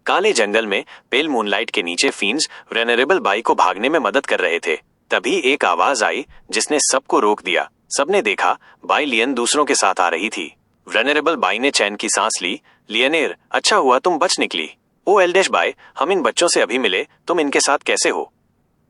काले जंगल में पेल मूनलाइट के नीचे फीन्स वेनरेबल बाई को भागने में मदद कर रहे थे। तभी एक आवाज आई जिसने सबको रोक दिया। सबने देखा बाई लियन दूसरों के साथ आ रही थी। वेनरेबल बाई ने चैन की सांस ली। लियनेर, अच्छा हुआ तुम बच निकली। ओ एल्डेश बाई, हम इन बच्चों से अभी मिले, तुम इनके साथ कैसे हो?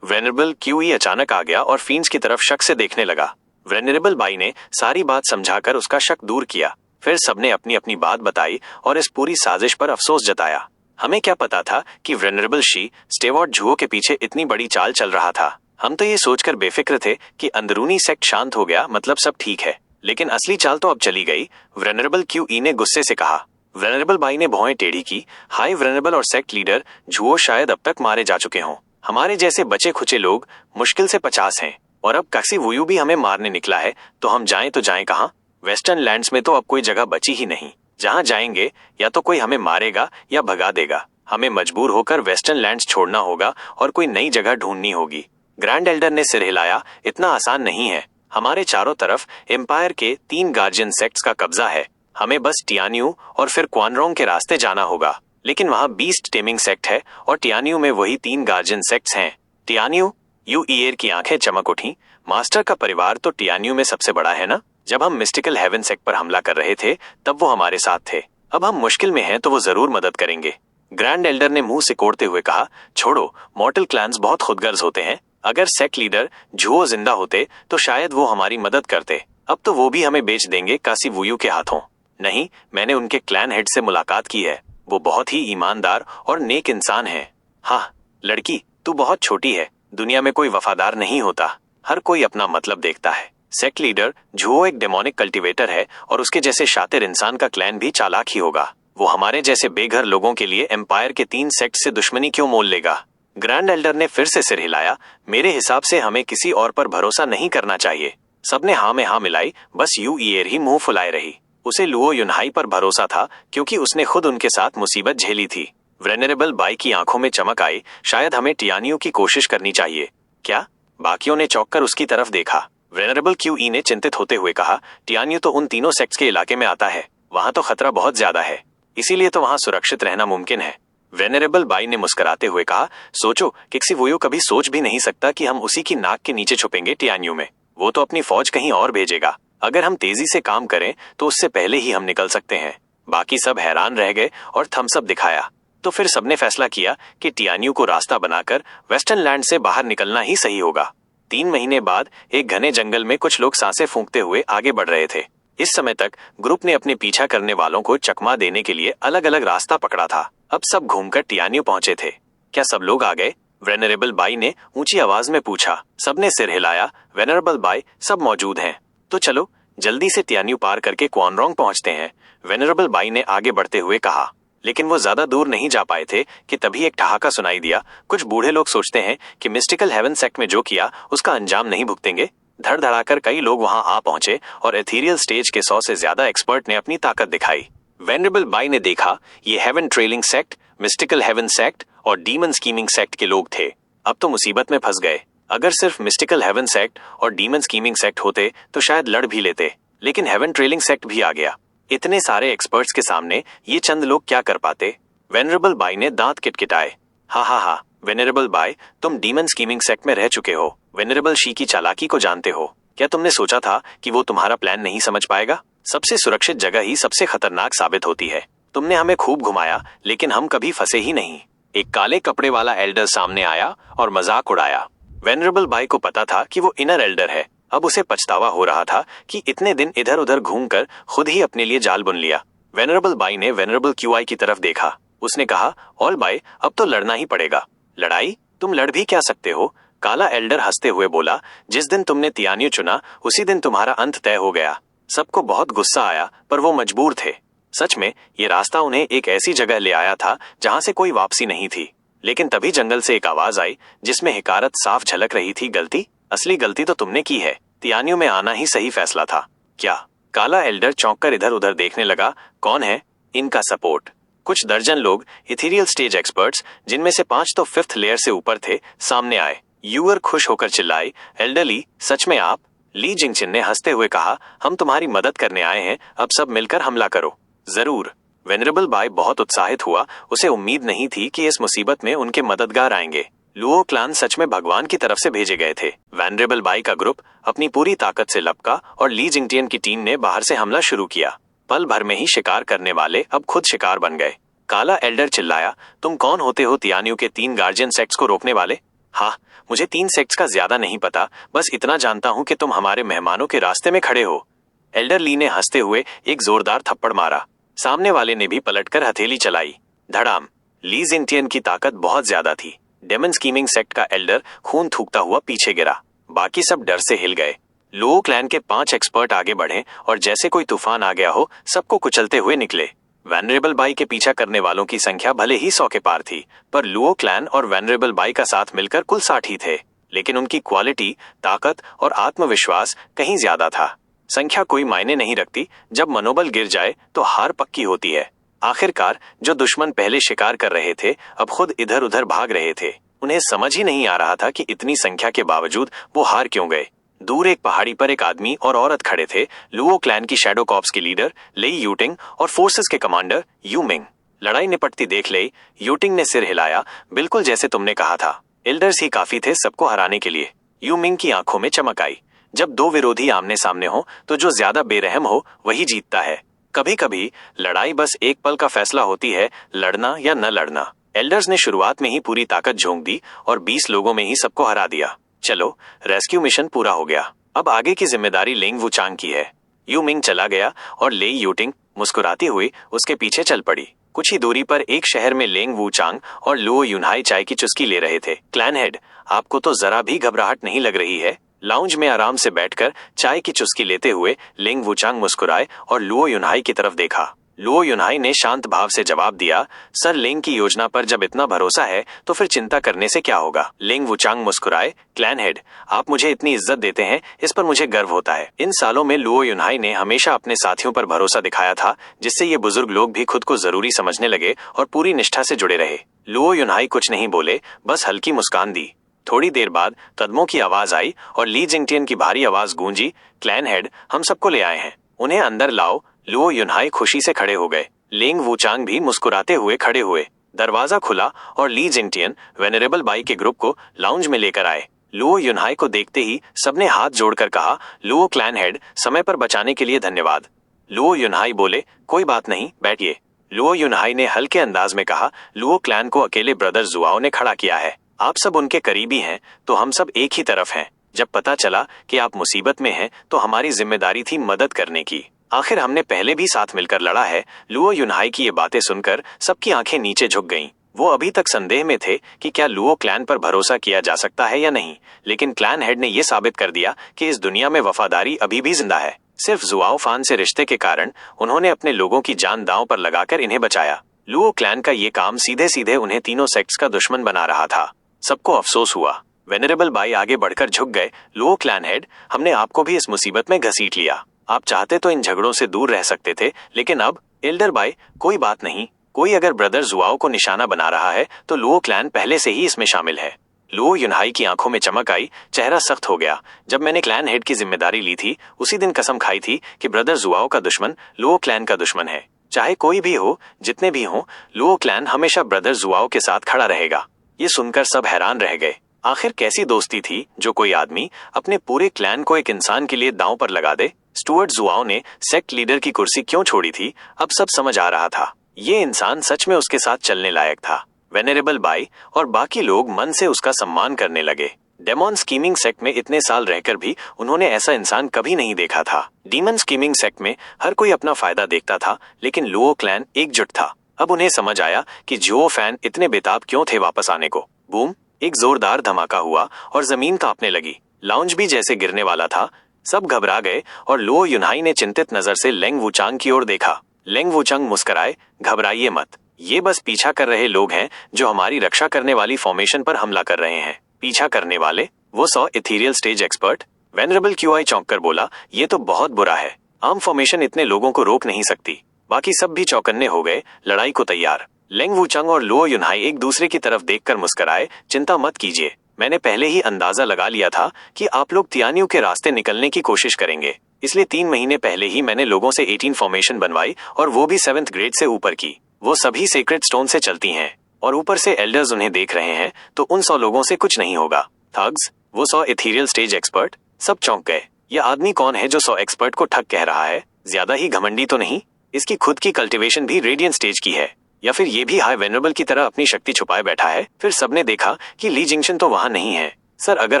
वेनरेबल क्यूई अचानक आ गया और फीन्स की तरफ शक से देखने लगा। वेनरेबल बाई ने सारी बात समझाकर उसका शक दूर किया। फिर सबने अपनी अपनी बात बताई और इस पूरी साजिश पर अफसोस जताया। हमें क्या पता था कि वेनरेबल शी स्टेवर्ट जुओ के पीछे इतनी बड़ी चाल चल रहा था। हम तो ये सोचकर बेफिक्र थे कि अंदरूनी सेक्ट शांत हो गया, मतलब सब ठीक है, लेकिन असली चाल तो अब चली गई। वेनरेबल क्यूई ने गुस्से से कहा। वेनरेबल बाई ने भौहें टेढ़ी की। हाई वेनरेबल और सेक्ट लीडर जुओ शायद अब तक मारे जा चुके हों। हमारे जैसे बचे खुचे लोग मुश्किल से 50 हैं और अब कासी वुयू भी हमें मारने निकला है, तो हम जाएं तो जाएं कहां? वेस्टर्न लैंड्स में तो अब कोई जगह बची ही नहीं। जहां जाएंगे या तो कोई हमें मारेगा या भगा देगा। हमें मजबूर होकर वेस्टर्न लैंड्स छोड़ना होगा और कोई नई जगह ढूंढनी होगी। ग्रैंड एल्डर ने सिर हिलाया। इतना आसान नहीं है। हमारे चारों तरफ एम्पायर के 3 गार्जियन सेक्ट्स का कब्जा है। हमें बस टियान्यू और फिर क्वानरोंग के रास्ते जाना होगा। लेकिन वहां बीस्ट टेमिंग सेक्ट है और टियान्यू में वही 3 गार्जियन सेक्ट्स हैं। टियान्यू? यू ईयर की आंखें चमक उठी। मास्टर का परिवार तो टियान्यू में सबसे बड़ा है ना? जब हम मिस्टिकल हेवन सेक्ट पर हमला कर रहे थे तब वो हमारे साथ थे। अब हम मुश्किल में हैं तो वो जरूर मदद करेंगे। ग्रैंड एल्डर ने मुंह सिकोड़ते हुए कहा, छोड़ो, मॉर्टल क्लैंस बहुत खुदगर्ज होते हैं। अगर सेक्ट लीडर जुओ जिंदा होते तो शायद वो हमारी मदद करते। अब तो वो भी हमें बेच देंगे कासी वुयू के हाथों। नहीं, मैंने उनके क्लैन हेड से मुलाकात की है। वो बहुत ही ईमानदार और नेक इंसान है। हाँ लड़की, तू बहुत छोटी है। दुनिया में कोई वफादार नहीं होता। हर कोई अपना मतलब देखता है। सेक्ट लीडर जुओ एक डेमोनिक कल्टीवेटर है और उसके जैसे शातिर इंसान का क्लैन भी चालाक ही होगा। वो हमारे जैसे बेघर लोगों के लिए एम्पायर के 3 सेक्ट से दुश्मनी क्यों मोल लेगा? ग्रैंड एल्डर ने फिर से सिर हिलाया। मेरे हिसाब से हमें किसी और पर भरोसा नहीं करना चाहिए। सबने हाँ में हाँ मिलाई। बस यू ईयर ही मुंह फुलाए रही। उसे लुओ युनहाई पर भरोसा था क्योंकि उसने खुद उनके साथ मुसीबत झेली थी। वेनरेबल बाई की आंखों में चमक आई। शायद हमें टियान्यू की कोशिश करनी चाहिए। क्या? बाकियों ने चौंककर उसकी तरफ देखा। वेनरेबल क्यूई ने चिंतित होते हुए कहा, टियान्यू तो उन तीनों सेक्ट्स के इलाके में आता है। वहां तो खतरा बहुत ज्यादा है, इसीलिए तो वहां सुरक्षित रहना मुमकिन है। वेनरेबल बाई ने मुस्कुराते हुए कहा, सोचो, किक्सी वुयू कभी सोच भी नहीं सकता कि हम उसी की नाक के नीचे छुपेंगे टियान्यू में। वो तो अपनी फौज कहीं और भेजेगा। अगर हम तेजी से काम करें तो उससे पहले ही हम निकल सकते हैं। बाकी सब हैरान रह गए और थम्स अप दिखाया। तो फिर सबने फैसला किया कि टियान्यू को रास्ता बनाकर वेस्टर्न लैंड से बाहर निकलना ही सही होगा। 3 महीने बाद एक घने जंगल में कुछ लोग सांसें फूंकते हुए आगे बढ़ रहे थे। इस समय तक ग्रुप ने अपने पीछा करने वालों को चकमा देने के लिए अलग अलग रास्ता पकड़ा था। अब सब घूमकर टियान्यू पहुंचे थे। क्या सब लोग आ गए? वेनरेबल बाई ने ऊंची आवाज में पूछा। सबने सिर हिलाया। वेनरेबल बाई, सब मौजूद हैं। तो चलो जल्दी से टियान्यू पार करके क्वानरोंग पहुंचते हैं, वेनरेबल बाई ने आगे बढ़ते हुए कहा। लेकिन वो ज्यादा दूर नहीं जा पाए थे कि तभी एक ठहाका सुनाई दिया। कुछ बूढ़े लोग सोचते हैं कि मिस्टिकल हेवन सेक्ट में जो किया उसका अंजाम नहीं भुगतेंगे। धड़ धड़ाकर कई लोग वहां आ पहुंचे और एथीरियल स्टेज के 100 से ज्यादा एक्सपर्ट ने अपनी ताकत दिखाई। वेनरेबल बाई ने देखा, ये heaven trailing sect, mystical heaven sect और डीमन स्कीमिंग सेक्ट के लोग थे। अब तो मुसीबत में फंस गए। अगर सिर्फ मिस्टिकल हेवन सेक्ट और डीमन स्कीमिंग सेक्ट होते तो शायद लड़ भी लेते, लेकिन हेवन ट्रेलिंग सेक्ट भी आ गया। इतने सारे एक्सपर्ट्स के सामने ये चंद लोग क्या कर पाते? वेनरेबल बाई ने दांत किटकिटाए। हा हा हा, वेनरेबल बाई, तुम डीमन स्कीमिंग सेक्ट में रह चुके हो। वेनरेबल शी की चालाकी को जानते हो। क्या तुमने सोचा था कि वो तुम्हारा प्लान नहीं समझ पाएगा? सबसे सुरक्षित जगह ही सबसे खतरनाक साबित होती है। तुमने हमें खूब घुमाया, लेकिन हम कभी फंसे ही नहीं। एक काले कपड़े वाला एल्डर सामने आया और मजाक उड़ाया। वेनरेबल बाई को पता था कि वो इनर एल्डर है। अब उसे पछतावा हो रहा था कि इतने दिन इधर उधर घूमकर खुद ही अपने लिए जाल बुन लिया। वेनरेबल बाई ने वेनरेबल क्यूआई की तरफ देखा। उसने कहा, ऑल बाई, अब तो लड़ना ही पड़ेगा। लड़ाई? तुम लड़ भी क्या सकते हो? काला एल्डर हंसते हुए बोला, जिस दिन तुमने टियान्यू चुना उसी दिन तुम्हारा अंत तय हो गया। सबको बहुत गुस्सा आया, पर वो मजबूर थे। सच में ये रास्ता उन्हें एक ऐसी जगह ले आया था जहां से कोई वापसी नहीं थी। लेकिन तभी जंगल से एक आवाज आई जिसमें हिकारत साफ झलक रही थी। गलती? असली गलती तो तुमने की है। टियान्यू में आना ही सही फैसला था। क्या? काला एल्डर चौंककर इधर उधर देखने लगा। कौन है? इनका सपोर्ट। कुछ दर्जन लोग, इथेरियल स्टेज एक्सपर्ट्स, जिनमें से 5 तो 5th लेयर से ऊपर थे, सामने आए। यूअर खुश होकर चिल्लाई, एल्डरली, सच में आप? ली जिंगचिन ने हंसते हुए कहा, हम तुम्हारी मदद करने आए हैं। अब सब मिलकर हमला करो। जरूर। वेनरेबल बाई बहुत उत्साहित हुआ। उसे उम्मीद नहीं थी कि इस मुसीबत में उनके मददगार आएंगे। लुओ क्लैन सच में भगवान की तरफ से भेजे गए थे। वेनरेबल बाई का ग्रुप अपनी पूरी ताकत से लपका और ली जिंगटियन की टीम ने बाहर से हमला शुरू किया। पल भर में ही शिकार करने वाले अब खुद शिकार बन गए। काला एल्डर चिल्लाया, तुम कौन होते हो तियानियों के 3 गार्जियन सेक्ट्स को रोकने वाले? हाँ, मुझे 3 सेक्ट्स का ज्यादा नहीं पता, बस इतना जानता हूं कि तुम हमारे मेहमानों के रास्ते में खड़े हो। एल्डर ली ने हंसते हुए एक जोरदार थप्पड़ मारा। सामने वाले ने भी पलटकर हथेली चलाई। धड़ाम। ली जिंगटियन की ताकत बहुत ज्यादा थी। डेमन स्कीमिंग सेक्ट का एल्डर खून थूकता हुआ पीछे गिरा। बाकी सब डर से हिल गए। लुओ क्लैन के 5 एक्सपर्ट आगे बढ़े और जैसे कोई तूफान आ गया हो सबको कुचलते हुए निकले। वेनरेबल बाई के पीछा करने वालों की संख्या भले ही 100 के पार थी, पर लुओ क्लैन और वेनरेबल बाई का साथ मिलकर कुल 60 ही थे। लेकिन उनकी क्वालिटी, ताकत और आत्मविश्वास कहीं ज्यादा था। संख्या कोई मायने नहीं रखती, जब मनोबल गिर जाए तो हार पक्की होती है। आखिरकार जो दुश्मन पहले शिकार कर रहे थे अब खुद इधर उधर भाग रहे थे। उन्हें समझ ही नहीं आ रहा था कि इतनी संख्या के बावजूद वो हार क्यों गए। दूर एक पहाड़ी पर एक आदमी और औरत खड़े थे। लुओ क्लैन की शैडो कॉप्स के लीडर लेई यूटिंग और फोर्सेस के कमांडर यू मिंग। लड़ाई निपटती देख लेई यूटिंग ने सिर हिलाया, बिल्कुल जैसे तुमने कहा था, एल्डर्स ही काफी थे सबको हराने के लिए। यू मिंग की आंखों में चमक आई। जब 2 विरोधी आमने सामने हो तो जो ज्यादा बेरहम हो वही जीतता है। कभी कभी लड़ाई बस एक पल का फैसला होती है, लड़ना या न लड़ना। एल्डर्स ने शुरुआत में ही पूरी ताकत झोंक दी और 20 लोगों में ही सबको हरा दिया। चलो, रेस्क्यू मिशन पूरा हो गया। अब आगे की जिम्मेदारी लेंग वुचांग की है। यू मिंग चला गया और लेई यूटिंग मुस्कुराती हुई उसके पीछे चल पड़ी। कुछ ही दूरी पर एक शहर में लेंग वुचांग और लुओ युनहाई चाय की चुस्की ले रहे थे। क्लैन हेड, आपको तो जरा भी घबराहट नहीं लग रही है? लाउंज में आराम से बैठकर चाय की चुस्की लेते हुए लेंग वुचांग मुस्कुराए और लुओ युनहाई की तरफ देखा। लुओ युनहाई ने शांत भाव से जवाब दिया, सर लेंग की योजना पर जब इतना भरोसा है तो फिर चिंता करने से क्या होगा। लेंग वुचांग मुस्कुराए, क्लैन हेड, आप मुझे इतनी इज्जत देते हैं, इस पर मुझे गर्व होता है। इन सालों में लुओ युनहाई ने हमेशा अपने साथियों पर भरोसा दिखाया था, जिससे ये बुजुर्ग लोग भी खुद को जरूरी समझने लगे और पूरी निष्ठा से जुड़े रहे। लुओ युनहाई कुछ नहीं बोले, बस हल्की मुस्कान दी। थोड़ी देर बाद कदमों की आवाज आई और ली जिंगटियन की भारी आवाज गूंजी, क्लैन हेड, हम सबको ले आए हैं, उन्हें अंदर लाओ। लुओ युनहाई खुशी से खड़े हो गए। लेंग वुचांग भी मुस्कुराते हुए खड़े हुए। दरवाजा खुला और ली जिंगटियन वेनरेबल बाई के ग्रुप को लाउंज में लेकर आए। लुओ युनहाई को देखते ही सबने हाथ जोड़कर कहा, लुओ क्लैन हेड, समय पर बचाने के लिए धन्यवाद। लुओ युनहाई बोले, कोई बात नहीं, बैठिए। लुओ युनहाई ने हल्के अंदाज में कहा, लुओ क्लैन को अकेले ब्रदर जुआओ ने खड़ा किया है। आप सब उनके करीबी हैं तो हम सब एक ही तरफ हैं। जब पता चला कि आप मुसीबत में हैं तो हमारी जिम्मेदारी थी मदद करने की। आखिर हमने पहले भी साथ मिलकर लड़ा है। लुओ युनहाई की ये बातें सुनकर सबकी आंखें नीचे झुक गईं। वो अभी तक संदेह में थे कि क्या लुओ क्लैन पर भरोसा किया जा सकता है या नहीं, लेकिन क्लैन हेड ने यह साबित कर दिया कि इस दुनिया में वफादारी अभी भी जिंदा है। सिर्फ जुआओ फान से रिश्ते के कारण उन्होंने अपने लोगों की जान दांव पर लगाकर इन्हें बचाया। लुओ क्लैन का ये काम सीधे सीधे उन्हें तीनों सेक्ट्स का दुश्मन बना रहा था। सबको अफसोस हुआ। वेनरेबल बाई आगे बढ़कर झुक गए, लुओ क्लैन हेड, हमने आपको भी इस मुसीबत में घसीट लिया। आप चाहते तो इन झगड़ों से दूर रह सकते थे, लेकिन अब एल्डर बाई, कोई बात नहीं, कोई अगर ब्रदर जुआओ को निशाना बना रहा है तो लुओ क्लैन पहले से ही इसमें शामिल है। लुओ युनहाई की आंखों में चमक आई, चेहरा सख्त हो गया। जब मैंने क्लैन हेड की जिम्मेदारी ली थी उसी दिन कसम खाई थी कि ब्रदर जुआओ का दुश्मन लुओ क्लैन का दुश्मन है। चाहे कोई भी हो, जितने भी हो, लुओ क्लैन हमेशा ब्रदर जुआओ के साथ खड़ा रहेगा। ये सुनकर सब हैरान रह गए। आखिर कैसी दोस्ती थी जो कोई आदमी अपने पूरे क्लैन को एक इंसान के लिए दांव पर लगा दे। स्टुअर्ट जुआओ ने सेक्ट लीडर की कुर्सी क्यों छोड़ी थी, अब सब समझ आ रहा था। ये इंसान सच में उसके साथ चलने लायक था। वेनरेबल बाई और बाकी लोग मन से उसका सम्मान करने लगे। डेमन स्कीमिंग सेक्ट में इतने साल रहकर भी उन्होंने ऐसा इंसान कभी नहीं देखा था। डीमन स्कीमिंग सेक्ट में हर कोई अपना फायदा देखता था, लेकिन लुओ क्लैन एकजुट था। अब उन्हें समझ आया कि जुओ फैन इतने बेताब क्यों थे वापस आने को। बूम, एक जोरदार धमाका हुआ और जमीन कांपने लगी। लाउंज भी जैसे गिरने वाला था। सब घबरा गए और लुओ युनहाई ने चिंतित नजर से लेंग वुचांग की ओर देखा। लेंग वुचांग मुस्कुराए, घबराइए मत, ये बस पीछा कर रहे लोग हैं जो हमारी रक्षा करने वाली फॉर्मेशन पर हमला कर रहे हैं। पीछा करने वाले? वो 100 ethereal stage expert? Venerable QI चौंक कर बोला, ये तो बहुत बुरा है। आम फॉर्मेशन इतने लोगों को रोक नहीं सकती। बाकी सब भी चौकन्ने हो गए, लड़ाई को तैयार। लेंग वुचांग और लुओ युनहाई एक दूसरे की तरफ देखकर मुस्कुराए, चिंता मत कीजिए, मैंने पहले ही अंदाजा लगा लिया था कि आप लोग तियानियों के रास्ते निकलने की कोशिश करेंगे। इसलिए 3 महीने पहले ही मैंने लोगों से 18 फॉर्मेशन बनवाई और वो भी 7th ग्रेड से ऊपर की। वो सभी सीक्रेट स्टोन से चलती हैं और ऊपर से एल्डर्स उन्हें देख रहे हैं, तो उन 100 लोगों से कुछ नहीं होगा। थग्स, वो 100 इथीरियल स्टेज एक्सपर्ट? सब चौंक गए। यह आदमी कौन है जो 100 एक्सपर्ट को ठग कह रहा है? ज्यादा ही घमंडी तो नहीं? इसकी खुद की कल्टीवेशन भी रेडियंट स्टेज की है, या फिर ये भी हाई वेनरेबल की तरह अपनी शक्ति छुपाए बैठा है? फिर सबने देखा कि ली जिंगशन तो वहां नहीं है। सर, अगर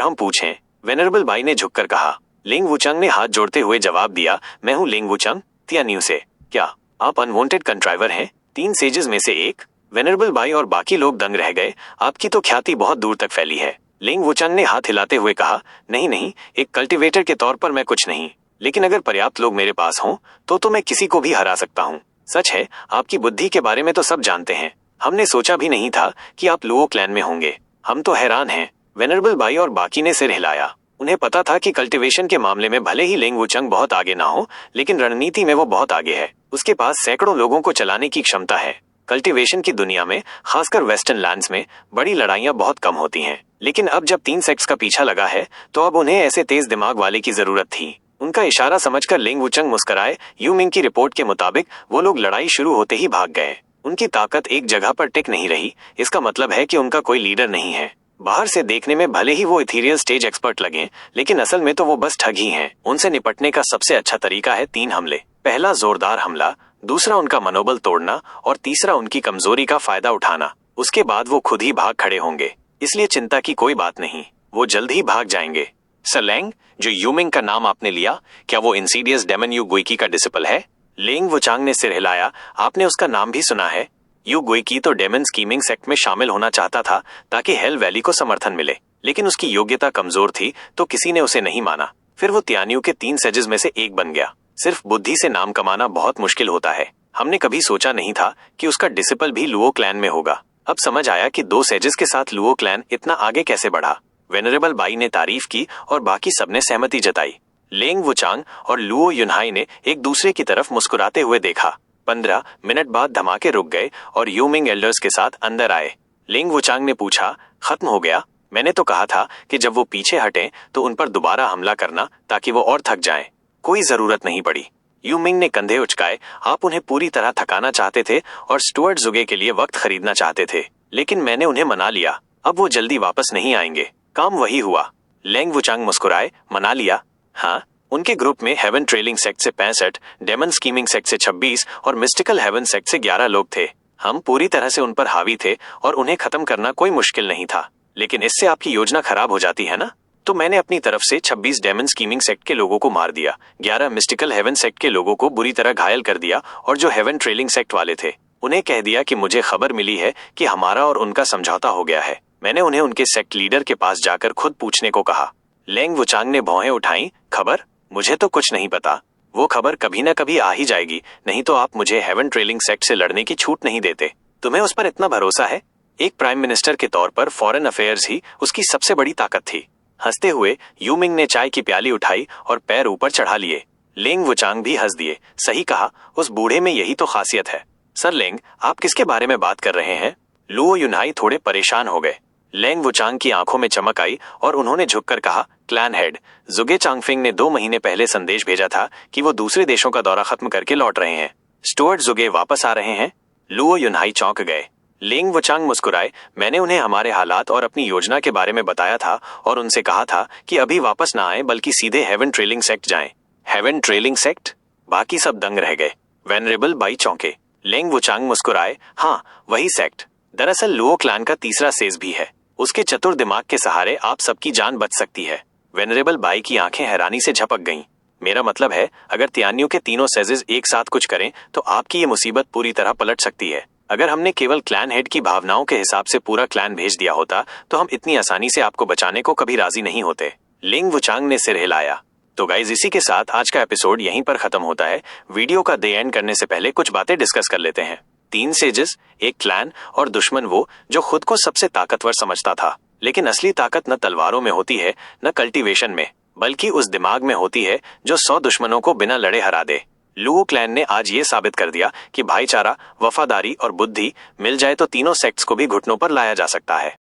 हम पूछें? वेनरेबल बाई ने झुककर कहा। लिंग वुचंग ने हाथ जोड़ते हुए जवाब दिया, मैं हूं लिंग वुचंग, तियान्यू से। क्या आप अनवांटेड कंट्राइवर हैं? 3 सेजेस में से एक? वेनरेबल बाई और बाकी लोग दंग रह गए। आपकी तो ख्याति बहुत दूर तक फैली है। लिंग वुचंग ने हाथ हिलाते हुए कहा, नहीं नहीं, एक कल्टीवेटर के तौर पर मैं कुछ नहीं, लेकिन अगर पर्याप्त लोग मेरे पास हों तो मैं किसी को भी हरा सकता हूँ। सच है, आपकी बुद्धि के बारे में तो सब जानते हैं। हमने सोचा भी नहीं था कि आप लुओ क्लैन में होंगे। हम तो हैरान हैं। वेनरेबल बाई और बाकी ने सिर हिलाया। उन्हें पता था कि कल्टीवेशन के मामले में भले ही लिंग वुचंग बहुत आगे ना हो, लेकिन रणनीति में वो बहुत आगे है। उसके पास सैकड़ों लोगों को चलाने की क्षमता है। कल्टीवेशन की दुनिया में, खासकर वेस्टर्न लैंड्स में, बड़ी लड़ाइयां बहुत कम होती हैं। लेकिन अब जब 3 सेक्ट्स का पीछा लगा है, तो अब उन्हें ऐसे तेज दिमाग वाले की जरूरत थी। उनका इशारा समझकर लिंग वुचंग मुस्कुराए। यू मिंग की रिपोर्ट के मुताबिक वो लोग लड़ाई शुरू होते ही भाग गए। उनकी ताकत एक जगह पर टिक नहीं रही। इसका मतलब है कि उनका कोई लीडर नहीं है। बाहर से देखने में भले ही वो इथीरियल स्टेज एक्सपर्ट लगे, लेकिन असल में तो वो बस ठग ही हैं। उनसे निपटने का सबसे अच्छा तरीका है 3 हमले। पहला जोरदार हमला, दूसरा उनका मनोबल तोड़ना और तीसरा उनकी कमजोरी का फायदा उठाना। उसके बाद वो खुद ही भाग खड़े होंगे, इसलिए चिंता की कोई बात नहीं, वो जल्द ही भाग जाएंगे। सर लैंग, जो यूमिंग का नाम आपने लिया, क्या वो इंसीडियस डेमन यू गुइकी का डिसिपल है? लिंग वुचांग ने सिर हिलाया। आपने उसका नाम भी सुना है? यू गुइकी तो डेमन स्कीमिंग सेक्ट में शामिल होना चाहता था ताकि हेल वैली को समर्थन मिले, लेकिन उसकी योग्यता कमजोर थी तो किसी ने उसे नहीं माना। फिर वो तियान्यू के 3 सेजेस में से एक बन गया। सिर्फ बुद्धि से नाम कमाना बहुत मुश्किल होता है। हमने कभी सोचा नहीं था कि उसका डिसिपल भी लुओ क्लैन में होगा। अब समझ आया कि 2 सेजेस के साथ लुओ क्लैन इतना आगे कैसे बढ़ा। वेनरेबल बाई ने तारीफ की और बाकी सबने सहमति जताई। लिंग वुचांग और लुओ युनहाई ने एक दूसरे की तरफ मुस्कुराते हुए देखा। 15 मिनट बाद धमाके रुक गए और यूमिंग एल्डर्स के साथ अंदर आए। लिंग वुचांग ने पूछा, खत्म हो गया? मैंने तो कहा था कि जब वो पीछे हटे तो उन पर दोबारा हमला करना ताकि वो और थक जाएं। कोई जरूरत नहीं पड़ी। यूमिंग ने कंधे उचकाए। आप उन्हें पूरी तरह थकाना चाहते थे और स्टुअर्ट जुगे के लिए वक्त खरीदना चाहते थे, लेकिन मैंने उन्हें मना लिया। अब वो जल्दी वापस नहीं आएंगे। काम वही हुआ। लिंग वुचांग मुस्कुराए। मना लिया? हाँ, उनके ग्रुप में हेवन ट्रेलिंग सेक्ट से 65, डेमन स्कीमिंग सेक्ट से 26 और मिस्टिकल हेवन सेक्ट से 11 लोग थे। हम पूरी तरह से उन पर हावी थे और उन्हें खत्म करना कोई मुश्किल नहीं था। लेकिन इससे आपकी योजना खराब हो जाती है ना? तो मैंने अपनी तरफ से 26 डेमन स्कीमिंग सेक्ट के लोगों को मार दिया, 11 मिस्टिकल हेवन सेक्ट के लोगों को बुरी तरह घायल कर दिया और जो हेवन ट्रेलिंग सेक्ट वाले थे उन्हें कह दिया कि मुझे खबर मिली है कि हमारा और उनका समझौता हो गया है। मैंने उन्हें उनके सेक्ट लीडर के पास जाकर खुद पूछने को कहा। लिंग वुचांग ने भौहें उठाई। खबर? मुझे तो कुछ नहीं पता। वो खबर कभी ना कभी आ ही जाएगी, नहीं तो आप मुझे हेवन ट्रेलिंग सेक्ट से लड़ने की छूट नहीं देते। तुम्हें उस पर इतना भरोसा है? एक प्राइम मिनिस्टर के तौर पर फॉरेन अफेयर्स ही उसकी सबसे बड़ी ताकत थी। हंसते हुए यूमिंग ने चाय की प्याली उठाई और पैर ऊपर चढ़ा लिए। लिंग वुचांग भी हंस दिए। सही कहा, उस बूढ़े में यही तो खासियत है। सर लिंग, आप किसके बारे में बात कर रहे हैं? लुओ युनहाई थोड़े परेशान हो गए। लिंग वुचांग की आंखों में चमक आई और उन्होंने झुककर कहा, क्लैन हेड जुगे चांगफिंग ने 2 महीने पहले संदेश भेजा था कि वो दूसरे देशों का दौरा खत्म करके लौट रहे हैं। स्टुअर्ट जुगे वापस आ रहे हैं? लुओ युनहाई चौंक गए। लिंग वुचांग मुस्कुराए। मैंने उन्हें हमारे हालात और अपनी योजना के बारे में बताया था और उनसे कहा था कि अभी वापस ना आए बल्कि सीधे हेवन ट्रेलिंग सेक्ट जाएं। Heaven trailing sect? बाकी सब दंग रह गए। वेनरेबल बाई चौंके। लिंग वुचांग मुस्कुराए। हाँ, वही सेक्ट। दरअसल लुओ क्लैन का तीसरा सेज भी है। उसके चतुर दिमाग के सहारे आप सबकी जान बच सकती है। वेनरेबल बाई की आंखें हैरानी से झपक गईं। मेरा मतलब है, अगर तियान्यू के तीनों सेजेस एक साथ कुछ करें तो आपकी ये मुसीबत पूरी तरह पलट सकती है। अगर हमने केवल क्लैन हेड की भावनाओं के हिसाब से पूरा क्लैन भेज दिया होता तो हम इतनी आसानी से आपको बचाने को कभी राजी नहीं होते। लिंग वुचांग ने सिर हिलाया। तो गाइज, इसी के साथ आज का एपिसोड यहीं पर खत्म होता है। वीडियो का दे एंड करने से पहले कुछ बातें डिस्कस कर लेते हैं। 3 सेजेस, एक क्लैन और दुश्मन वो जो खुद को सबसे ताकतवर समझता था। लेकिन असली ताकत न तलवारों में होती है, न कल्टीवेशन में, बल्कि उस दिमाग में होती है जो 100 दुश्मनों को बिना लड़े हरा दे। लुओ क्लैन ने आज ये साबित कर दिया कि भाईचारा, वफादारी और बुद्धि मिल जाए तो तीनों सेक्ट्स को भी घुटनों पर लाया जा सकता है।